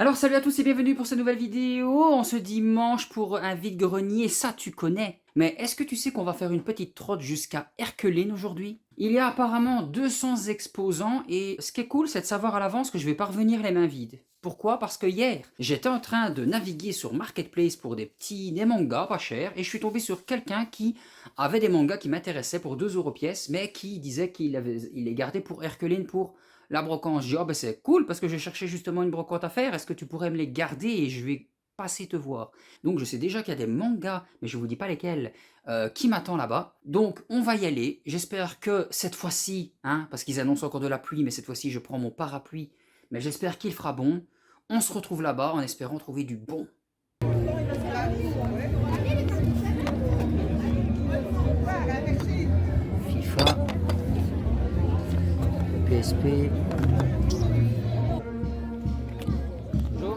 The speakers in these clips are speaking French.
Alors salut à tous et bienvenue pour cette nouvelle vidéo en ce dimanche pour un vide-grenier, ça tu connais. Mais est-ce que tu sais qu'on va faire une petite trotte jusqu'à Erquelin aujourd'hui? Il y a apparemment 200 exposants et ce qui est cool c'est de savoir à l'avance que je vais pas revenir les mains vides. Pourquoi? Parce que hier, j'étais en train de naviguer sur Marketplace pour des mangas pas chers et je suis tombé sur quelqu'un qui avait des mangas qui m'intéressaient pour 2 € pièce mais qui disait qu'il les gardait pour Erquelin pour la brocante. Je dis, oh ben c'est cool parce que je cherchais justement une brocante à faire. Est-ce que tu pourrais me les garder et je vais passer te voir. Donc je sais déjà qu'il y a des mangas, mais je ne vous dis pas lesquels, qui m'attend là-bas. Donc on va y aller. J'espère que cette fois-ci, parce qu'ils annoncent encore de la pluie, mais cette fois-ci je prends mon parapluie. Mais j'espère qu'il fera bon. On se retrouve là-bas en espérant trouver du bon. FIFA, PSP. Bonjour.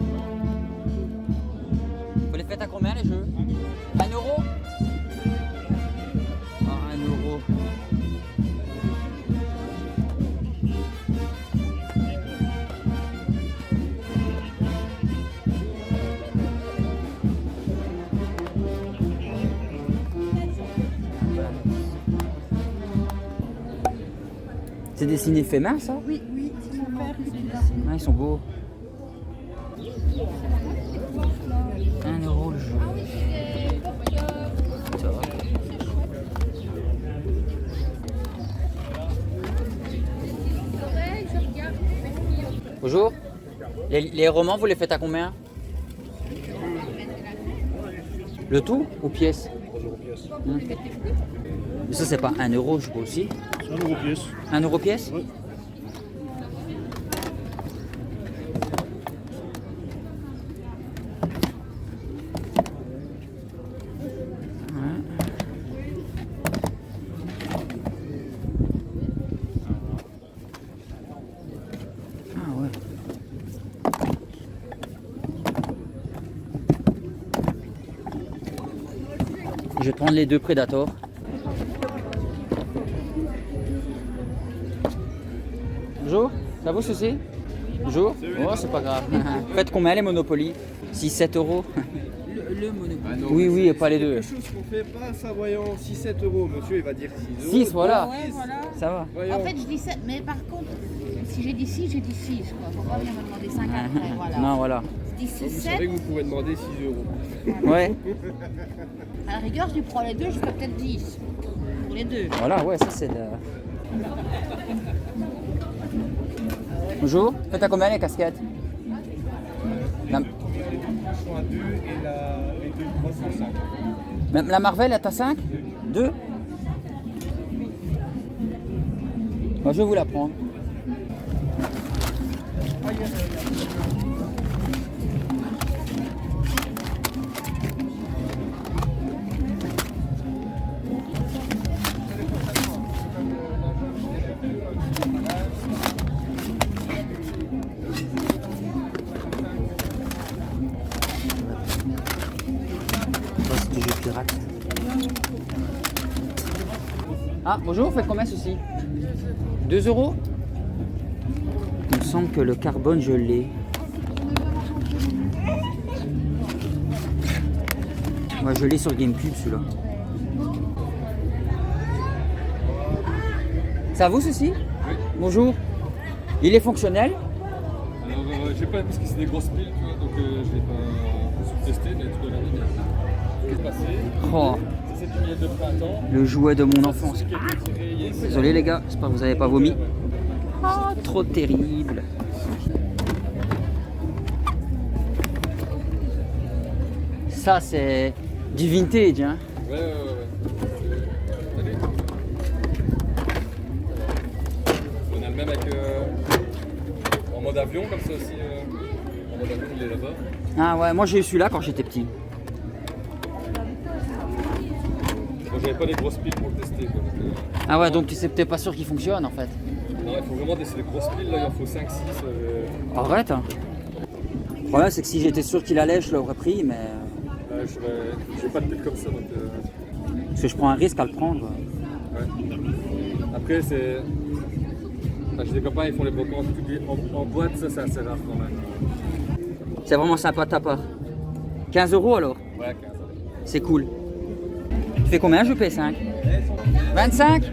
Vous les faites à combien les jeux? 1 €? Ah, 1 €. C'est dessiné fait main ça? Oui, oui, c'est mon père qui les dessine. Ah, ils sont beaux. 1 € le jeu. Ça va. Bonjour. Les romans, vous les faites à combien? Le tout ou pièce? 3 € pièce. Mais ça, c'est pas 1 € je crois aussi. C'est 1 € pièce. 1 € pièce? Ouais. Ah ouais. Je vais prendre les deux Predator. Bonjour, ça vaut ceci? Bonjour. Oh, c'est pas grave. Faites combien les Monopoly? 6-7 €? Le Monopoly. Oui, oui, et pas les deux. Quelque chose qu'on fait pas ça, voyons, 6-7 €. Monsieur, il va dire 6 €. 6, voilà. Ouais, voilà. Ça va. Voyons. En fait, je dis 7, mais par contre, si j'ai dit 6, j'ai dit 6. Faut pas venir me demander 5 après. Voilà. Non, voilà. Je dis 6, Vous 7. savez que vous pouvez demander 6 €. Ouais, À la rigueur, je lui prends les deux, je ferai peut-être 10. Pour les deux. voilà, ouais, ça c'est de... Bonjour, faites à combien les casquettes? La, Ils sont à 2 et les deux 305. même la Marvel est à 5? 2? Moi, je vais vous la prendre. C'est du jeu pirate. Ah, bonjour, faites combien ceci? 2 €? Il me semble que le carbone, je l'ai. Ouais, je l'ai sur GameCube celui-là. Ça vous ceci? Oui. Bonjour. Il est fonctionnel? Alors, j'ai pas parce que c'est des grosses piles, tu vois, donc je l'ai pas testé, mais tu dois l'année bien. Passé. Oh, Ça, c'est du miel de printemps. le jouet de mon enfance. Ce qui a été tiré hier. Désolé les gars, j'espère que vous n'avez pas vomi. Ah, trop terrible. Ça c'est du vintage, hein. Ouais. Allez. On a le même avec en mode avion, comme ça aussi. En mode avion, il est là-bas. Ah ouais, moi j'ai eu celui-là quand j'étais petit. Moi, j'avais pas les grosses piles pour le tester, quoi. Donc, Ah ouais, donc tu sais peut-être pas sûr qu'il fonctionne en fait. non, il faut vraiment tester les grosses piles, là, il en faut 5-6. Arrête, hein. Le problème c'est que si j'étais sûr qu'il allait, je l'aurais pris, mais... J'ai pas de pile comme ça, donc. Parce que je prends un risque à le prendre. Ouais. Après, c'est. Enfin, j'ai des copains, ils font les brocantes en boîte, ça c'est assez rare quand même. C'est vraiment sympa de ta part. 15 € alors? Ouais, 15. C'est cool. Tu fais combien je paie 5? 25?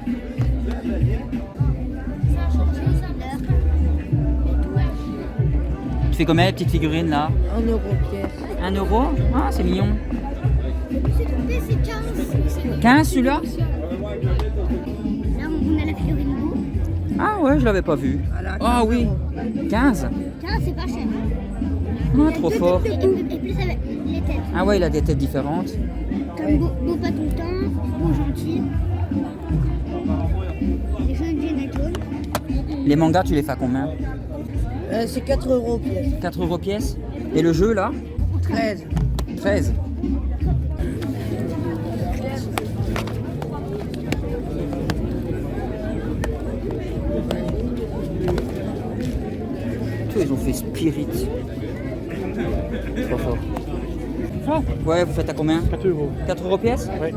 Tu fais combien les petites figurines là? 1 euro pièce. 1 €? Ah, c'est mignon. C'est 15. 15 celui-là? Là, on a la figurine Boo. Ah ouais, je l'avais pas vu. Ah oui, 15? 15, c'est pas cher. Ah, trop fort. Et plus avec les têtes. Ah ouais, il a des têtes différentes. Comme Beau pas tout le temps, Beau gentil. Les jeunes Indiana Jones. Les mangas, tu les fais à combien? C'est 4 euros pièce. 4 € pièce. Et le jeu là? 13. 13. Tout, ils ont fait Spirit. Trop fort. Ah, ouais, vous faites à combien? 4 euros. 4 € pièce? Ouais.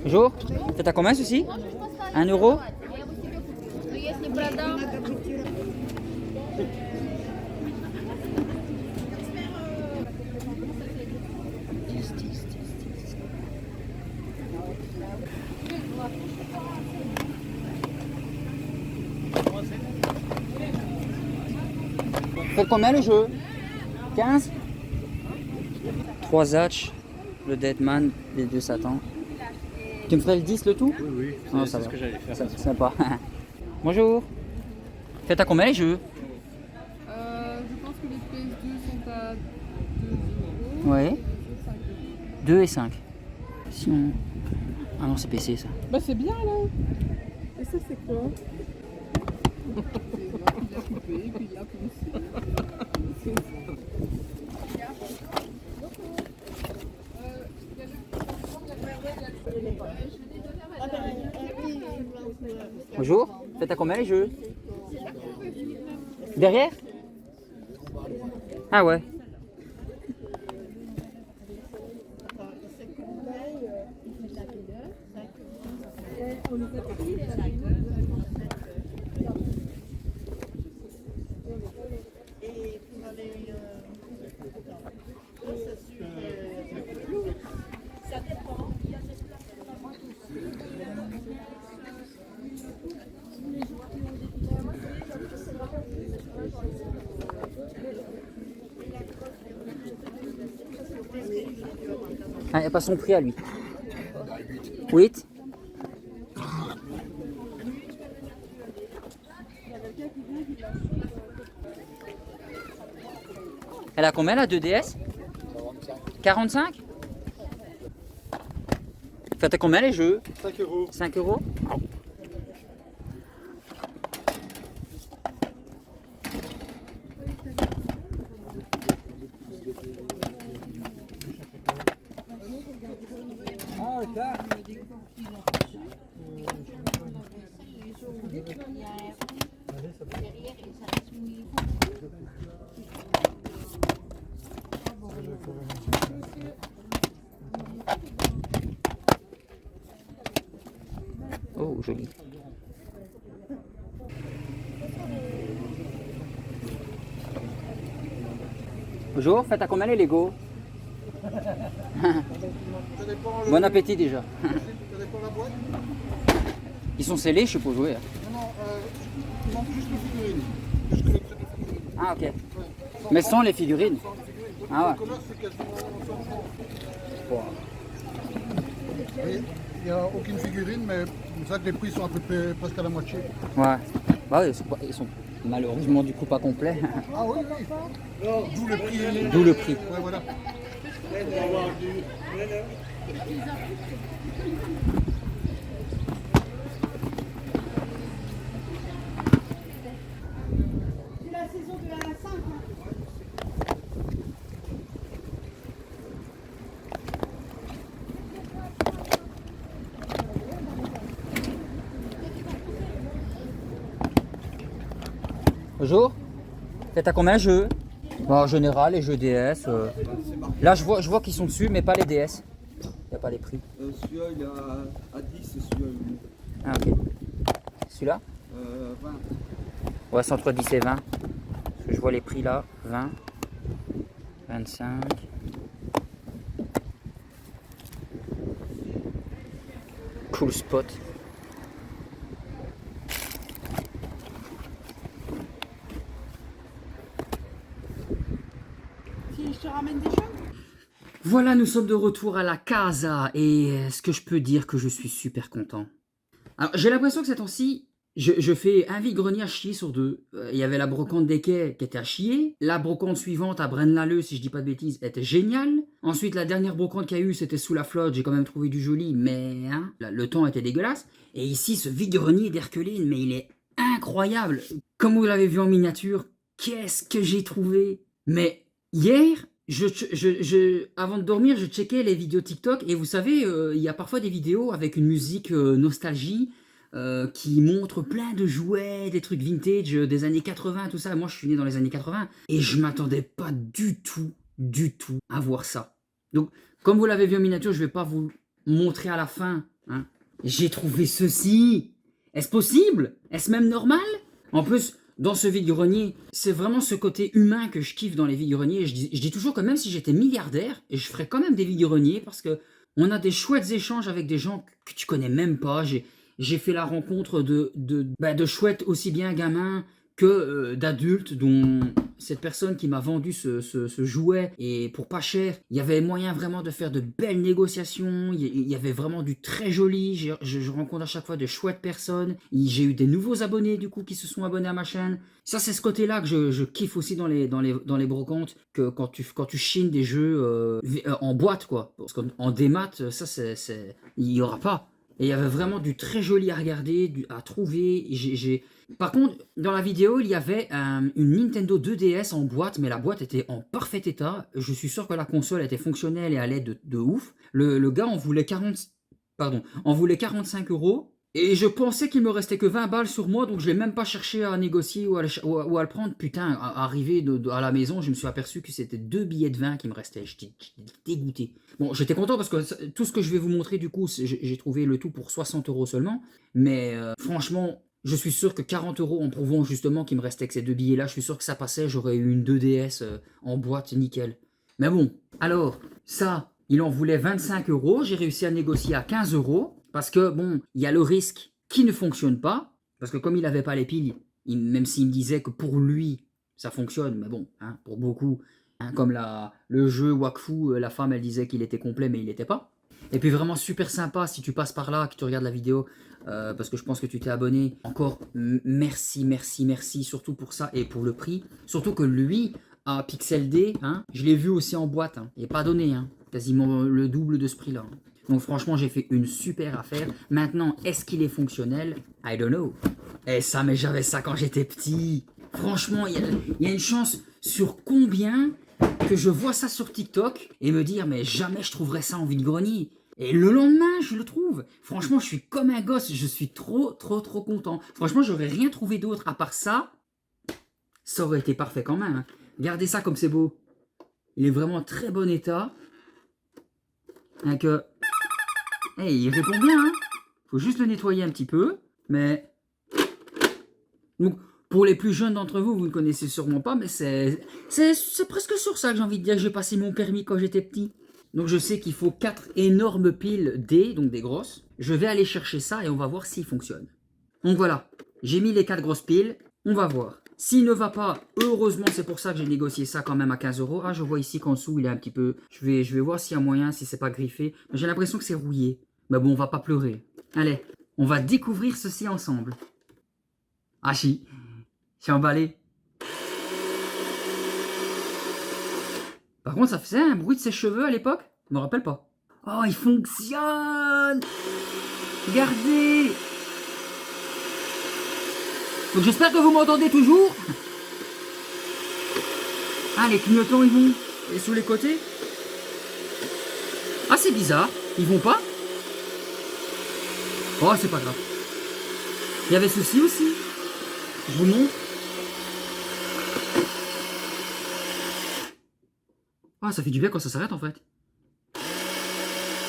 Bonjour, c'est à combien ceci? 1 euro? Faites combien le jeu? 15? 3 hatch, le Deadman, les 2 Satans. Tu me ferais le 10 le tout? Oui, oui, Non, c'est ça ce va. que j'allais faire. C'est sympa. Bonjour. Faites à combien les jeux? Je pense que les PS2 sont à 2 euros. Ouais. 2 et 5. Si on... Ah non, c'est PC ça. Bah c'est bien là. Et ça c'est quoi? Il a coupé, puis il a poussé. Bonjour. Faites à combien les jeux? Derrière? Ah ouais. Ah, il n'y a pas son prix à lui. 8. Elle a combien la 2DS? 45. Faites à combien les jeux? 5 euros. 5 euros. Oh, joli. Bonjour, faites à combien les Lego? Bon appétit déjà. Ils sont scellés, je suppose, oui. Il manque juste les figurines. Ah, ok. Mais sans les figurines. Ah ouais. Il n'y a aucune figurine, mais c'est ça que les prix sont à peu près presque à la moitié. Ouais. Bah oui, ils sont malheureusement du coup pas complets. Ah oui, oui. D'où le prix. D'où le prix. Ouais, voilà. Bonjour. Faites à combien jeux? Bah, en général, les jeux DS. Là, je vois qu'ils sont dessus, mais pas les DS. Il n'y a pas les prix. Celui-là, il est à 10 et celui-là, Ah, ok. Celui-là? 20. Ouais, c'est entre 10 et 20. Parce que je vois les prix là. 20. 25. cool spot. Si je te ramène des choses. Voilà, nous sommes de retour à la casa et est-ce que je peux dire que je suis super content? Alors, j'ai l'impression que ces temps-ci, je fais un vide-grenier à chier sur deux. Il y avait la brocante des quais qui était à chier. La brocante suivante à Braine-l'Alleud, si je dis pas de bêtises, était géniale. Ensuite, la dernière brocante qu'il y a eu, c'était sous la flotte. J'ai quand même trouvé du joli, mais hein, le temps était dégueulasse. Et ici, ce vide-grenier d'Herculine, mais il est incroyable. Comme vous l'avez vu en miniature, qu'est-ce que j'ai trouvé? Mais hier... avant de dormir, je checkais les vidéos TikTok et vous savez, il y a parfois des vidéos avec une musique nostalgie qui montre plein de jouets, des trucs vintage des années 80, tout ça. Moi, je suis né dans les années 80 et je m'attendais pas du tout à voir ça. Donc, comme vous l'avez vu en miniature, je vais pas vous montrer à la fin. Hein. J'ai trouvé ceci. Est-ce possible? Est-ce même normal? En plus... Dans ce vide-grenier, c'est vraiment ce côté humain que je kiffe dans les vide-greniers. Je dis toujours que même si j'étais milliardaire, je ferais quand même des vide-greniers parce que on a des chouettes échanges avec des gens que tu connais même pas. J'ai fait la rencontre de chouettes aussi bien gamins que d'adultes, dont cette personne qui m'a vendu ce jouet, et pour pas cher, il y avait moyen vraiment de faire de belles négociations, il y avait vraiment du très joli, je rencontre à chaque fois de chouettes personnes, j'ai eu des nouveaux abonnés du coup qui se sont abonnés à ma chaîne. Ça c'est ce côté là que je kiffe aussi dans les brocantes, que quand tu chines des jeux en boîte quoi, parce qu'en démat ça c'est il y aura pas. Et il y avait vraiment du très joli à regarder, à trouver. Par contre, dans la vidéo, il y avait une Nintendo 2DS en boîte, mais la boîte était en parfait état. Je suis sûr que la console était fonctionnelle et allait de ouf. Le gars en voulait 45 €. Et je pensais qu'il me restait que 20 balles sur moi, donc je l'ai même pas cherché à négocier ou à le prendre. Putain, arrivé à la maison, je me suis aperçu que c'était 2 billets de 20 qui me restaient. J'étais dégoûté. Bon, j'étais content parce que tout ce que je vais vous montrer, du coup, j'ai trouvé le tout pour 60 € seulement. Mais franchement, je suis sûr que 40 € en prouvant justement qu'il me restait que ces 2 billets-là, je suis sûr que ça passait, j'aurais eu une 2DS en boîte, nickel. Mais bon, alors, ça, il en voulait 25 €, j'ai réussi à négocier à 15 €. Parce que, bon, il y a le risque qui ne fonctionne pas, parce que comme il n'avait pas les piles, même s'il me disait que pour lui, ça fonctionne, mais bon, hein, pour beaucoup, hein, comme le jeu Wakfu, la femme, elle disait qu'il était complet, mais il n'était pas. Et puis vraiment super sympa, si tu passes par là, que tu regardes la vidéo, parce que je pense que tu t'es abonné, encore merci, surtout pour ça, et pour le prix. Surtout que lui, à Pixel D, hein, je l'ai vu aussi en boîte, hein, il n'est pas donné, hein, quasiment le double de ce prix-là. Hein. Donc franchement, j'ai fait une super affaire. Maintenant, est-ce qu'il est fonctionnel? I don't know. Et ça, mais j'avais ça quand j'étais petit. Franchement, il y a une chance sur combien que je vois ça sur TikTok et me dire, mais jamais je trouverais ça en vide-grenier. Et le lendemain, je le trouve. Franchement, je suis comme un gosse. Je suis trop content. Franchement, j'aurais rien trouvé d'autre à part ça. Ça aurait été parfait quand même. Hein. Regardez ça comme c'est beau. Il est vraiment en très bon état. Avec... Hey, il répond bien, hein. Faut juste le nettoyer un petit peu, mais... Donc, pour les plus jeunes d'entre vous, vous ne connaissez sûrement pas, mais c'est presque sur ça que j'ai envie de dire que j'ai passé mon permis quand j'étais petit. Donc je sais qu'il faut 4 énormes piles D, donc des grosses. Je vais aller chercher ça et on va voir s'il fonctionne. Donc voilà, j'ai mis les 4 grosses piles, on va voir. S'il ne va pas, heureusement, c'est pour ça que j'ai négocié ça quand même à 15 €. Ah, je vois ici qu'en dessous, il est un petit peu... Je vais voir s'il y a moyen, si c'est pas griffé. Mais j'ai l'impression que c'est rouillé. Mais bon, on va pas pleurer. Allez, on va découvrir ceci ensemble. Ah si, c'est emballé. Par contre, ça faisait un bruit de ses cheveux à l'époque. Je me rappelle pas. Oh, il fonctionne! Regardez! Donc j'espère que vous m'entendez toujours. Ah, les clignotants, ils vont. Et sur les côtés. Ah, c'est bizarre. Ils vont pas. Oh, c'est pas grave. Il y avait ceci aussi. Je vous montre. Ah, ça fait du bien quand ça s'arrête en fait.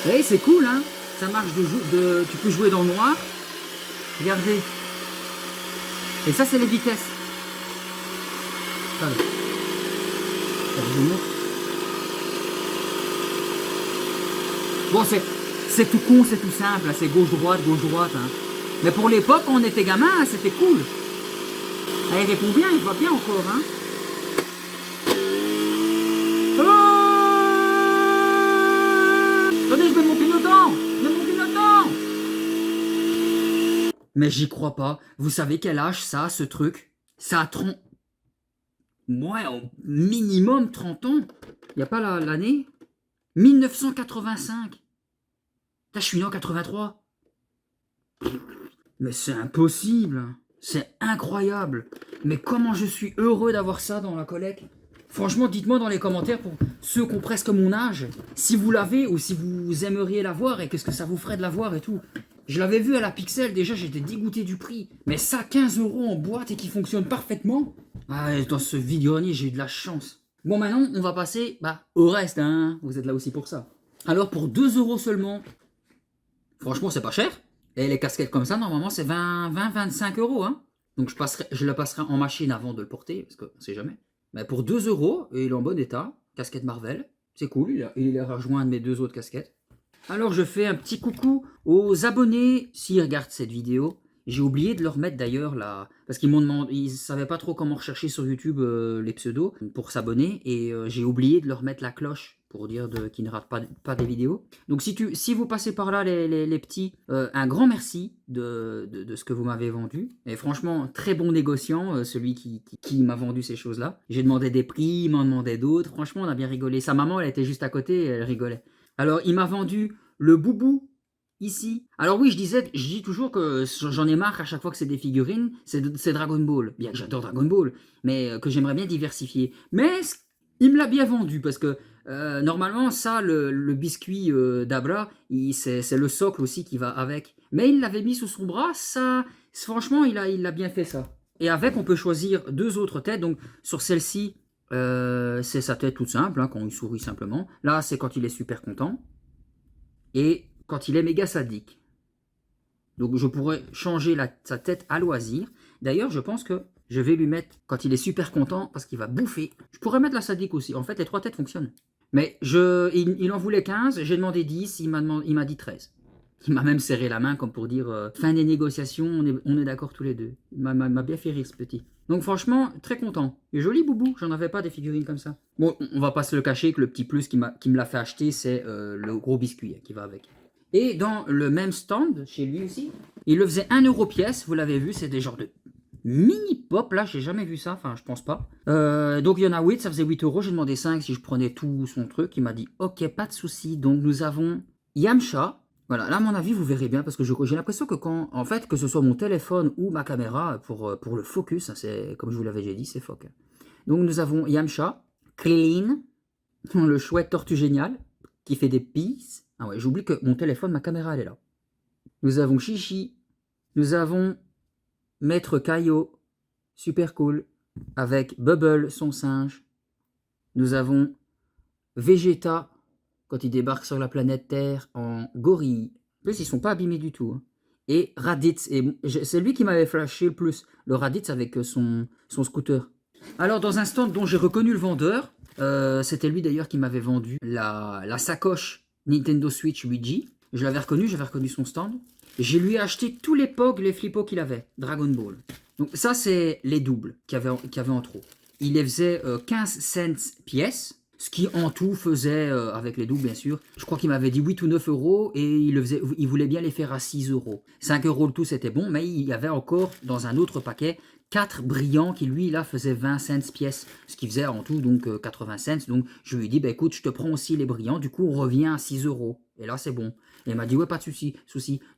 Hey, c'est cool, hein. Ça marche tu peux jouer dans le noir. Regardez. Et ça, c'est les vitesses. Attendez. Je vous montre. Bon, C'est tout con, c'est tout simple, hein, c'est gauche-droite, gauche-droite. Hein. Mais pour l'époque, quand on était gamin, c'était cool. Elle répond bien, il va bien encore. Hein. Oh, attendez, je mets mon clignotant. Je mets mon clignotant. Mais j'y crois pas. Vous savez quel âge ça, ce truc? Ça a 30... Ouais, au minimum 30 ans. Il n'y a pas l'année 1985. Putain, je suis né en 83. Mais c'est impossible. C'est incroyable. Mais comment je suis heureux d'avoir ça dans la collecte. Franchement, dites-moi dans les commentaires pour ceux qui ont presque mon âge, si vous l'avez ou si vous aimeriez l'avoir et qu'est-ce que ça vous ferait de l'avoir et tout. Je l'avais vu à la Pixel, déjà j'étais dégoûté du prix. Mais ça, 15 € en boîte et qui fonctionne parfaitement. Ah, dans ce vide-grenier, j'ai eu de la chance. Bon, maintenant, on va passer au reste, hein. Vous êtes là aussi pour ça. Alors, pour 2 € seulement, franchement, c'est pas cher. Et les casquettes comme ça, normalement, c'est 20-25 €. Hein. Donc, je la passerai en machine avant de le porter, parce qu'on sait jamais. Mais pour 2 €, et il est en bon état, casquette Marvel, c'est cool, il a rejoint mes 2 autres casquettes. Alors, je fais un petit coucou aux abonnés, s'ils regardent cette vidéo. J'ai oublié de leur mettre d'ailleurs là, parce qu'ils m'ont demandé, ils savaient pas trop comment rechercher sur YouTube les pseudos pour s'abonner, et j'ai oublié de leur mettre la cloche pour dire qu'ils ne ratent pas des vidéos. Donc si vous passez par là les petits, un grand merci de ce que vous m'avez vendu. Et franchement, très bon négociant, celui qui m'a vendu ces choses-là. J'ai demandé des prix, il m'en demandait d'autres. Franchement, on a bien rigolé. Sa maman, elle était juste à côté, elle rigolait. Alors, il m'a vendu le boubou. Ici. Alors oui, je dis toujours que j'en ai marre à chaque fois que c'est des figurines, c'est Dragon Ball. Bien que j'adore Dragon Ball, mais que j'aimerais bien diversifier. Mais il me l'a bien vendu, parce que normalement, ça, le biscuit d'Abra, c'est le socle aussi qui va avec. Mais il l'avait mis sous son bras, ça, franchement, il a bien fait ça. Et avec, on peut choisir 2 autres têtes. Donc sur celle-ci, c'est sa tête toute simple, hein, quand il sourit simplement. Là, c'est quand il est super content. Et quand il est méga sadique. Donc je pourrais changer sa tête à loisir. D'ailleurs, je pense que je vais lui mettre, quand il est super content, parce qu'il va bouffer, je pourrais mettre la sadique aussi. En fait, les 3 têtes fonctionnent. Mais il en voulait 15, j'ai demandé 10, il m'a dit 13. Il m'a même serré la main comme pour dire fin des négociations, on est d'accord tous les deux. Il m'a bien fait rire ce petit. Donc franchement, très content. Et joli boubou, j'en avais pas des figurines comme ça. Bon, on va pas se le cacher que le petit plus qui me l'a fait acheter, c'est le gros biscuit qui va avec. Et dans le même stand, chez lui aussi, il le faisait 1 € pièce, vous l'avez vu, c'est des genres de mini-pop, là, j'ai jamais vu ça, enfin, je pense pas. Donc il y en a 8, ça faisait 8 €, j'ai demandé 5 si je prenais tout son truc, il m'a dit, ok, pas de souci. Donc nous avons Yamcha, voilà, là, à mon avis, vous verrez bien, parce que j'ai l'impression que en fait, que ce soit mon téléphone ou ma caméra, pour le focus, c'est, comme je vous l'avais déjà dit, c'est foc. Donc nous avons Yamcha, Clean, le chouette tortue génial, qui fait des peace. Ah ouais, j'oublie que mon téléphone, ma caméra, elle est là. Nous avons Chichi. Nous avons Maître Kaio. Super cool. Avec Bubble, son singe. Nous avons Vegeta, quand il débarque sur la planète Terre en gorille. En plus, ils sont pas abîmés du tout. Hein. Et Raditz. Et c'est lui qui m'avait flashé le plus. Le Raditz avec son scooter. Alors, dans un stand dont j'ai reconnu le vendeur, c'était lui d'ailleurs qui m'avait vendu la sacoche Nintendo Switch Luigi. Je l'avais reconnu son stand. Je lui ai acheté tous les POG, les flippos qu'il avait, Dragon Ball. Donc ça, c'est les doubles qu'il y avait en trop. Il les faisait 15 cents pièce, ce qui en tout faisait, avec les doubles bien sûr, je crois qu'il m'avait dit 8 ou 9 € et il voulait bien les faire à 6 €. 5 € le tout, c'était bon, mais il y avait encore dans un autre paquet 4 brillants qui lui là faisaient 20 cents pièce, ce qui faisait en tout donc 80 cents. Donc je lui ai dit bah écoute, je te prends aussi les brillants, du coup on revient à 6 €. Et là c'est bon. Et il m'a dit ouais, pas de souci.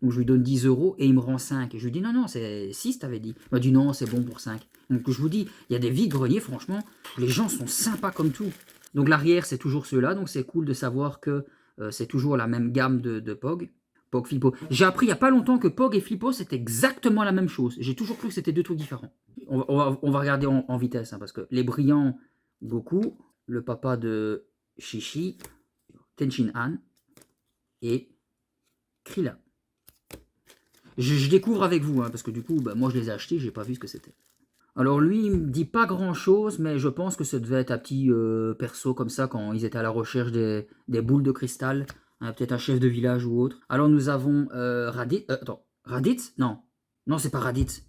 Donc je lui donne 10 € et il me rend 5. Et je lui dis non, c'est 6 t'avais dit. Il m'a dit non, c'est bon pour 5. Donc je vous dis, il y a des vides-greniers, franchement, les gens sont sympas comme tout. Donc l'arrière c'est toujours ceux-là, donc c'est cool de savoir que c'est toujours la même gamme de POG. POG, Flippo. J'ai appris il n'y a pas longtemps que POG et Flippo c'était exactement la même chose. J'ai toujours cru que c'était 2 trucs différents. On va regarder en vitesse, hein, parce que les brillants, Goku, le papa de Chichi, Tenshin Han et Krillin. Je découvre avec vous, hein, parce que du coup, moi je les ai achetés, j'ai pas vu ce que c'était. Alors lui, il me dit pas grand chose, mais je pense que ça devait être un petit perso comme ça quand ils étaient à la recherche des boules de cristal hein, peut-être un chef de village ou autre. Alors nous avons Raditz. Non, c'est pas Raditz.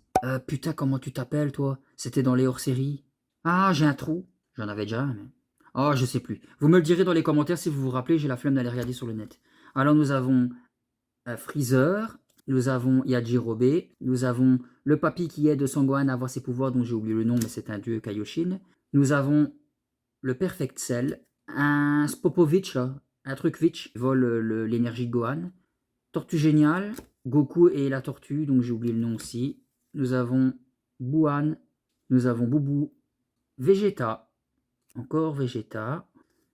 Putain, comment tu t'appelles, toi? C'était dans les hors-séries. Ah, j'ai un trou. J'en avais déjà un, mais... Oh, je sais plus. Vous me le direz dans les commentaires si vous vous rappelez, j'ai la flemme d'aller regarder sur le net. Alors nous avons Freezer, nous avons Yajirobe, nous avons le papy qui aide Sangohan à avoir ses pouvoirs, dont j'ai oublié le nom, mais c'est un dieu Kaioshin. Nous avons le Perfect Cell, un Spopovich, là, un truc Vich, qui vole l'énergie de Gohan. Tortue Géniale, Goku et la tortue, donc j'ai oublié le nom aussi. Nous avons Buhan, nous avons Boubou, Vegeta, encore Vegeta,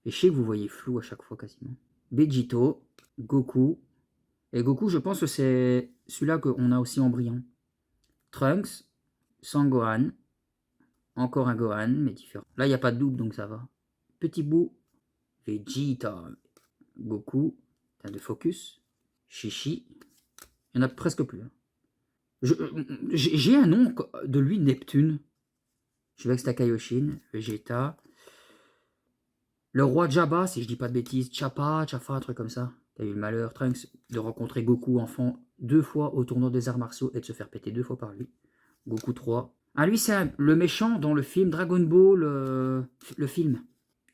et je sais que vous voyez flou à chaque fois quasiment. Vegito, Goku, et Goku je pense que c'est celui-là qu'on a aussi en brillant. Trunks, Sangohan, encore un Gohan, mais différent. Là il n'y a pas de double donc ça va. Petit bout, Vegeta, Goku, de focus, Chichi, il n'y en a presque plus. J'ai un nom de lui, Neptune. Je vais avec c'était Kaioshin, Vegeta. Le roi Jabba, si je dis pas de bêtises, Chappa, un truc comme ça. T'as eu le malheur, Trunks, de rencontrer Goku enfant 2 fois au tournoi des arts martiaux et de se faire péter 2 fois par lui. Goku 3. Ah lui c'est le méchant dans le film Dragon Ball, le film,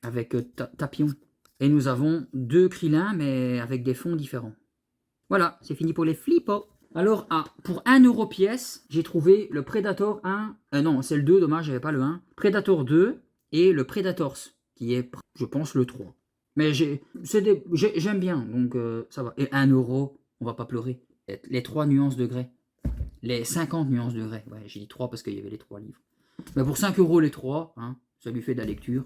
avec Tapion. Et nous avons 2 Krillin mais avec des fonds différents. Voilà, c'est fini pour les flippos. Alors, pour 1 euro pièce, j'ai trouvé le Predator 1. Non, c'est le 2, dommage, j'avais pas le 1. Predator 2 et le Predators, qui est, je pense, le 3. Mais j'aime bien, donc ça va. Et 1 euro, on va pas pleurer. Les 3 nuances de grès. Les 50 nuances de grès. Ouais, j'ai dit 3 parce qu'il y avait les 3 livres. Mais pour 5 euros les 3, hein, ça lui fait de la lecture.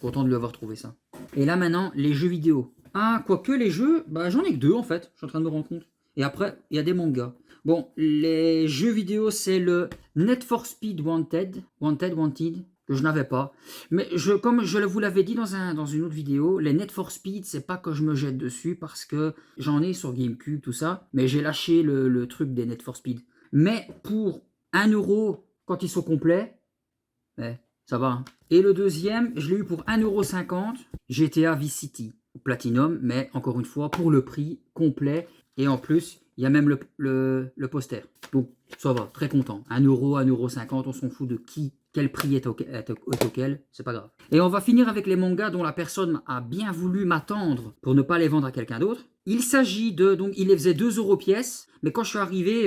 Content de lui avoir trouvé ça. Et là maintenant, les jeux vidéo. Ah, quoique les jeux, bah j'en ai que 2 en fait, je suis en train de me rendre compte. Et après, il y a des mangas. Bon, les jeux vidéo, c'est le Need for Speed Wanted, que je n'avais pas. Mais comme je vous l'avais dit dans une autre vidéo, les Need for Speed, c'est pas que je me jette dessus parce que j'en ai sur GameCube, tout ça. Mais j'ai lâché le truc des Need for Speed. Mais pour 1 euro, quand ils sont complets, ça va. Hein. Et le deuxième, je l'ai eu pour 1,50 €, GTA Vice City. Platinum, mais encore une fois, pour le prix complet. Et en plus, il y a même le poster. Donc, ça va, très content. 1 euro, 1,50 €, on s'en fout de quel prix est auquel, c'est pas grave. Et on va finir avec les mangas dont la personne a bien voulu m'attendre pour ne pas les vendre à quelqu'un d'autre. Il s'agit de, donc il les faisait 2 € pièce, mais quand je suis arrivé,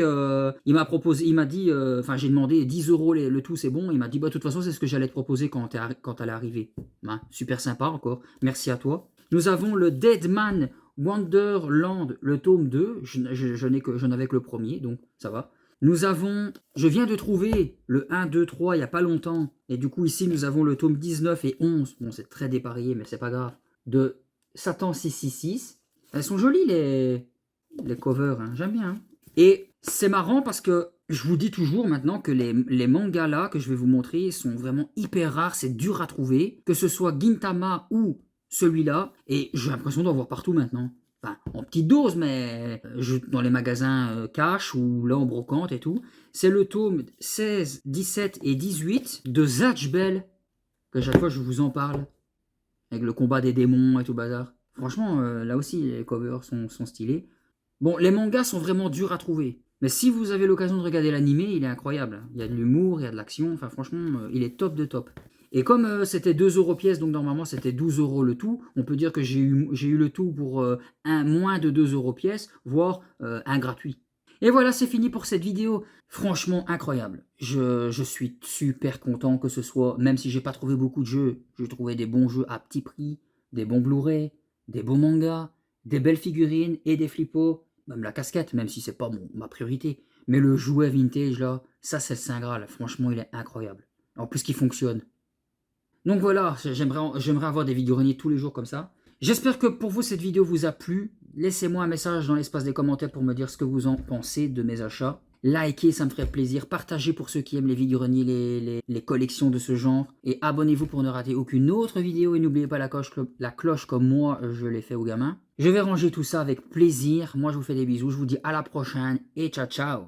il m'a dit, enfin j'ai demandé 10 € le tout, c'est bon. Il m'a dit, bah de toute façon c'est ce que j'allais te proposer quand elle est arrivée. Hein, super sympa encore, merci à toi. Nous avons le Deadman Wonderland, le tome 2, je n'avais que le premier, donc ça va. Nous avons, je viens de trouver le 1, 2, 3 il n'y a pas longtemps, et du coup ici nous avons le tome 19 et 11, bon c'est très dépareillé mais c'est pas grave, de Satan 666. Elles sont jolies les covers, hein, j'aime bien. Hein. Et c'est marrant parce que je vous dis toujours maintenant que les mangas là que je vais vous montrer sont vraiment hyper rares, c'est dur à trouver, que ce soit Gintama ou celui-là, et j'ai l'impression d'en voir partout maintenant. Enfin, en petite dose, mais dans les magasins cash ou là en brocante et tout. C'est le tome 16, 17 et 18 de Zatch Bell, que chaque fois je vous en parle, avec le combat des démons et tout le bazar. Franchement, là aussi, les covers sont stylés. Bon, les mangas sont vraiment durs à trouver. Mais si vous avez l'occasion de regarder l'animé, il est incroyable. Il y a de l'humour, il y a de l'action. Enfin, franchement, il est top de top. Et comme c'était 2 € pièce, donc normalement c'était 12 € le tout, on peut dire que j'ai eu le tout pour moins de 2 € pièce, voire un gratuit. Et voilà, c'est fini pour cette vidéo. Franchement, incroyable. Je suis super content que ce soit, même si j'ai pas trouvé beaucoup de jeux, j'ai trouvé des bons jeux à petit prix, des bons Blu-ray, des beaux mangas, des belles figurines et des flippos, même la casquette, même si c'est pas ma priorité. Mais le jouet vintage là, ça c'est le Saint Graal. Franchement, il est incroyable. En plus qu'il fonctionne. Donc voilà, j'aimerais avoir des vide-greniers tous les jours comme ça. J'espère que pour vous cette vidéo vous a plu. Laissez-moi un message dans l'espace des commentaires pour me dire ce que vous en pensez de mes achats. Likez, ça me ferait plaisir. Partagez pour ceux qui aiment les vide-greniers, les collections de ce genre. Et abonnez-vous pour ne rater aucune autre vidéo. Et n'oubliez pas la cloche comme moi je l'ai fait aux gamins. Je vais ranger tout ça avec plaisir. Moi je vous fais des bisous. Je vous dis à la prochaine et ciao ciao.